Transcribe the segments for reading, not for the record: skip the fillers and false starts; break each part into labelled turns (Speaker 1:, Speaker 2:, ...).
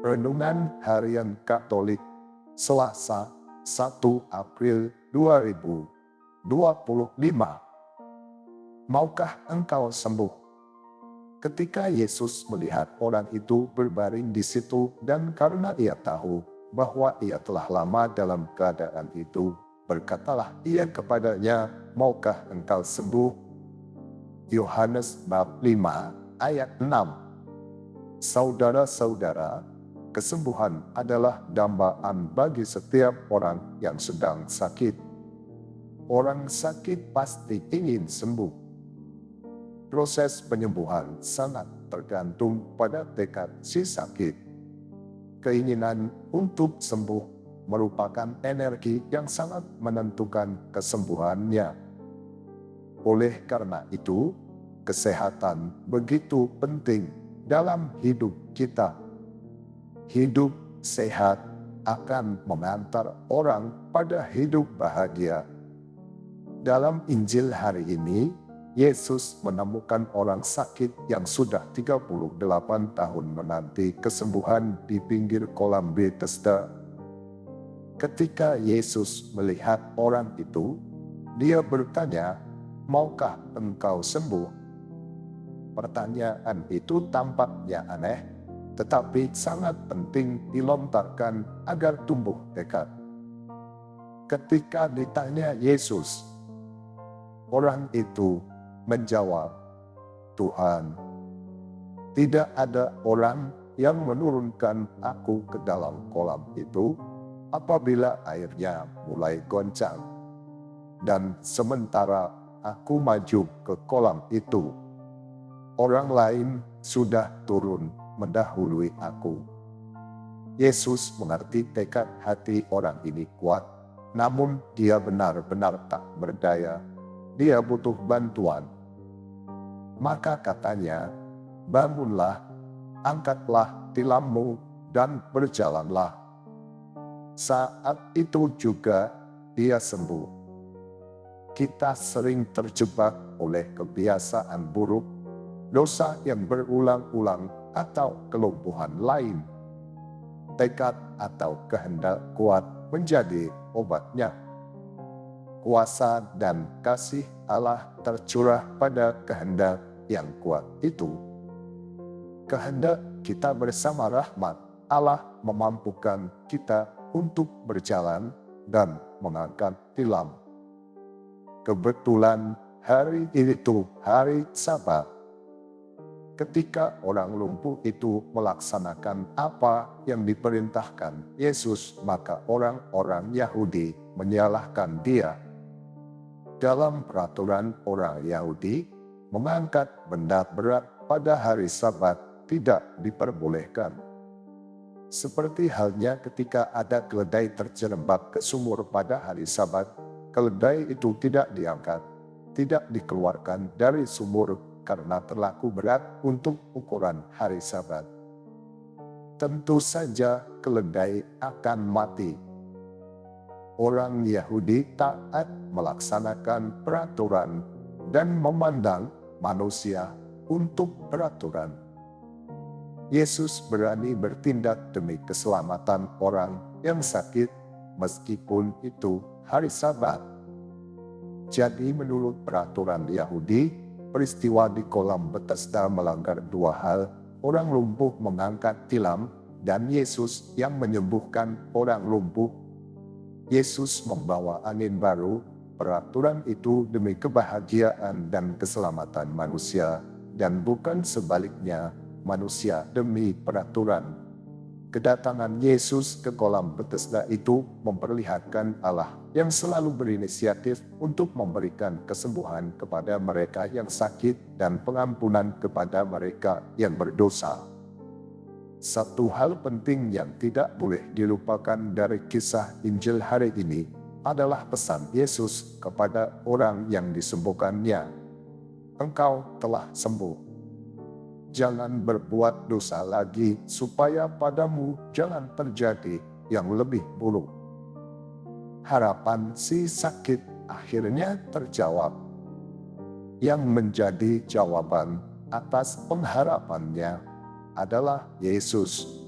Speaker 1: Renungan Harian Katolik Selasa 1 April 2025. Maukah engkau sembuh? Ketika Yesus melihat orang itu berbaring di situ dan karena ia tahu bahwa ia telah lama dalam keadaan itu, berkatalah ia kepadanya, "Maukah engkau sembuh?" Yohanes bab 5 ayat 6. Saudara-saudara, kesembuhan adalah dambaan bagi setiap orang yang sedang sakit. Orang sakit pasti ingin sembuh. Proses penyembuhan sangat tergantung pada tekad si sakit. Keinginan untuk sembuh merupakan energi yang sangat menentukan kesembuhannya. Oleh karena itu, kesehatan begitu penting dalam hidup kita. Hidup sehat akan mengantar orang pada hidup bahagia. Dalam Injil hari ini, Yesus menemukan orang sakit yang sudah 38 tahun menanti kesembuhan di pinggir kolam Bethesda. Ketika Yesus melihat orang itu, dia bertanya, "Maukah engkau sembuh?" Pertanyaan itu tampaknya aneh, tetapi sangat penting dilontarkan agar tumbuh tekad. Ketika ditanya Yesus, orang itu menjawab, "Tuhan, tidak ada orang yang menurunkan aku ke dalam kolam itu apabila airnya mulai goncang. Dan sementara aku maju ke kolam itu, orang lain sudah turun mendahului aku." Yesus mengerti tekad hati orang ini kuat, namun dia benar-benar tak berdaya. Dia butuh bantuan. Maka katanya, "Bangunlah, angkatlah tilammu dan berjalanlah." Saat itu juga dia sembuh. Kita sering terjebak oleh kebiasaan buruk, dosa yang berulang-ulang, atau kelumpuhan lain. Tekad atau kehendak kuat menjadi obatnya. Kuasa dan kasih Allah tercurah pada kehendak yang kuat itu. Kehendak kita bersama rahmat Allah memampukan kita untuk berjalan dan mengangkat tilam. Kebetulan hari itu hari Sabat. Ketika orang lumpuh itu melaksanakan apa yang diperintahkan Yesus, maka orang-orang Yahudi menyalahkan dia. Dalam peraturan orang Yahudi, mengangkat benda berat pada hari Sabat tidak diperbolehkan. Seperti halnya ketika ada keledai terjerembab ke sumur pada hari Sabat, keledai itu tidak diangkat, tidak dikeluarkan dari sumur karena terlalu berat untuk ukuran hari Sabat. Tentu saja keledai akan mati. Orang Yahudi taat melaksanakan peraturan dan memandang manusia untuk peraturan. Yesus berani bertindak demi keselamatan orang yang sakit meskipun itu hari Sabat. Jadi menurut peraturan Yahudi, peristiwa di kolam Bethesda melanggar dua hal: orang lumpuh mengangkat tilam dan Yesus yang menyembuhkan orang lumpuh. Yesus membawa angin baru. Peraturan itu demi kebahagiaan dan keselamatan manusia, dan bukan sebaliknya, manusia demi peraturan. Kedatangan Yesus ke kolam Bethesda itu memperlihatkan Allah yang selalu berinisiatif untuk memberikan kesembuhan kepada mereka yang sakit dan pengampunan kepada mereka yang berdosa. Satu hal penting yang tidak boleh dilupakan dari kisah Injil hari ini adalah pesan Yesus kepada orang yang disembuhkannya. "Engkau telah sembuh. Jangan berbuat dosa lagi supaya padamu jangan terjadi yang lebih buruk." Harapan si sakit akhirnya terjawab. Yang menjadi jawaban atas pengharapannya adalah Yesus.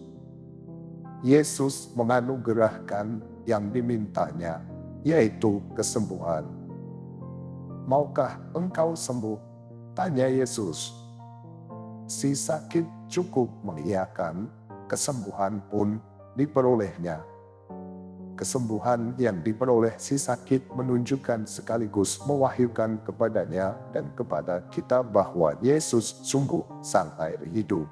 Speaker 1: Yesus menganugerahkan yang dimintanya, yaitu kesembuhan. "Maukah engkau sembuh?" tanya Yesus. Si sakit cukup mengiyakan, kesembuhan pun diperolehnya. Kesembuhan yang diperoleh si sakit menunjukkan sekaligus mewahyukan kepadanya dan kepada kita bahwa Yesus sungguh sang air hidup.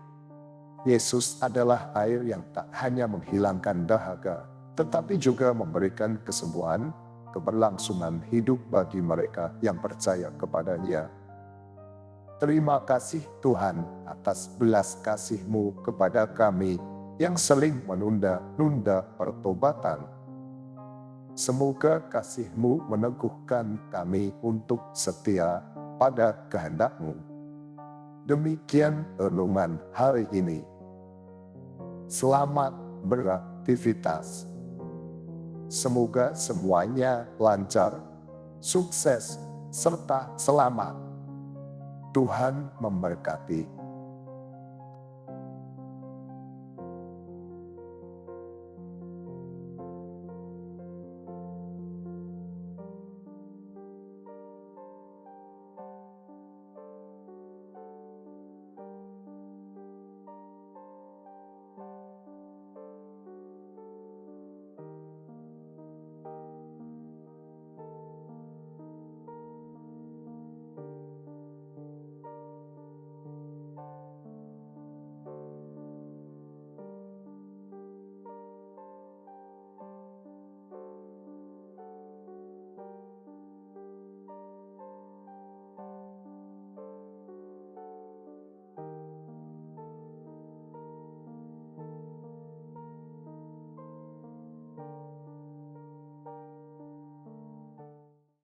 Speaker 1: Yesus adalah air yang tak hanya menghilangkan dahaga, tetapi juga memberikan kesembuhan, keberlangsungan hidup bagi mereka yang percaya kepadanya. Terima kasih Tuhan atas belas kasih-Mu kepada kami yang sering menunda-nunda pertobatan. Semoga kasih-Mu meneguhkan kami untuk setia pada kehendak-Mu. Demikian renungan hari ini. Selamat beraktivitas. Semoga semuanya lancar, sukses, serta selamat. Tuhan memberkati.